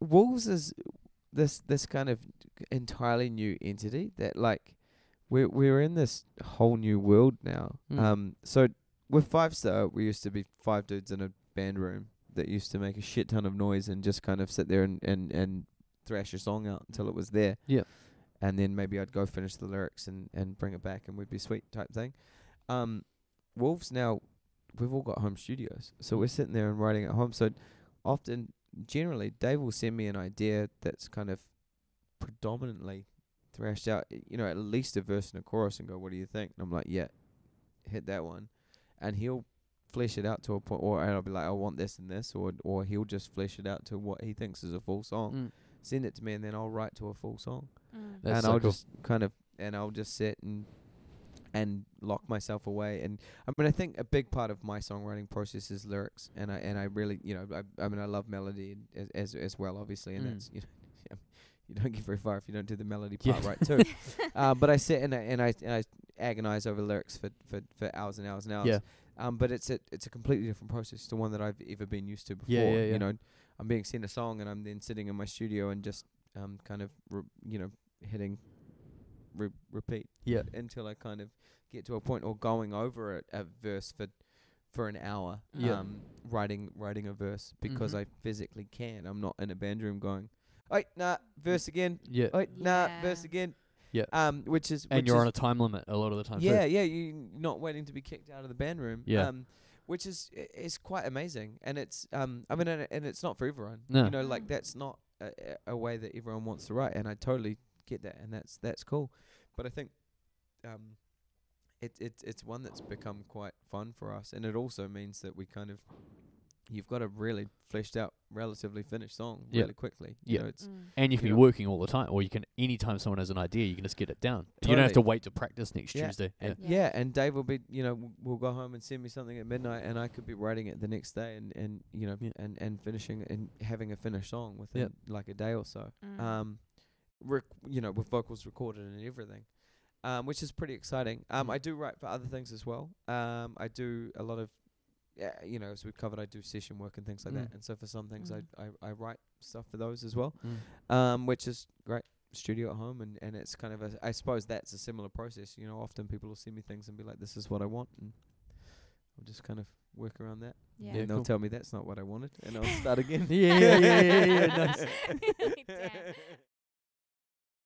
Wolves is this kind of entirely new entity that like we're in this whole new world now. So with Five Star, we used to be 5 dudes in a band room that used to make a shit ton of noise and just kind of sit there and thrash a song out until it was there. Yeah. And then maybe I'd go finish the lyrics and bring it back and we'd be sweet type thing. Wolves now, we've all got home studios. So we're sitting there and writing at home. So often, generally, Dave will send me an idea that's kind of predominantly thrashed out, at least a verse and a chorus and go, what do you think? And I'm like, yeah, hit that one. And he'll flesh it out to a point, or I'll be like, I want this and this, or he'll just flesh it out to what he thinks is a full song. Send it to me and then I'll write to a full song. That's and so I'll cool. just kind of, and I'll just sit and lock myself away. And I think a big part of my songwriting process is lyrics, and I really, I love melody as well, obviously, and that's, you don't get very far if you don't do the melody part right too. But I sit and I agonize over lyrics for hours and hours and hours. Yeah. But it's a completely different process to one that I've ever been used to before. Yeah. I'm being sent a song and I'm then sitting in my studio and just kind of hitting repeat until I kind of get to a point, or going over a verse for an hour, writing a verse because I physically can. I'm not in a band room going, verse again. Verse again. Yeah. Which you're is on a time limit a lot of the time. Yeah, you're not waiting to be kicked out of the band room. Yeah. Which is quite amazing, and it's and it's not for everyone. No. Like that's not a way that everyone wants to write, and I totally get that, and that's cool. But I think it's one that's become quite fun for us, and it also means that we kind of, you've got a really fleshed out, relatively finished song really quickly. And you can be working all the time, or you can, anytime someone has an idea, you can just get it down. Totally. You don't have to wait to practice next Tuesday. And Dave will be, we'll go home and send me something at midnight, and I could be writing it the next day, and finishing and having a finished song within like a day or so. With vocals recorded and everything. Which is pretty exciting. I do write for other things as well. I do a lot of, as we've covered, I do session work and things like that. And so for some things, I write stuff for those as well, which is great. Studio at home, and it's kind of I suppose that's a similar process. Often people will send me things and be like, this is what I want, and I'll just kind of work around that. Yeah. And they'll tell me that's not what I wanted, and I'll start again. Yeah, nice. Damn.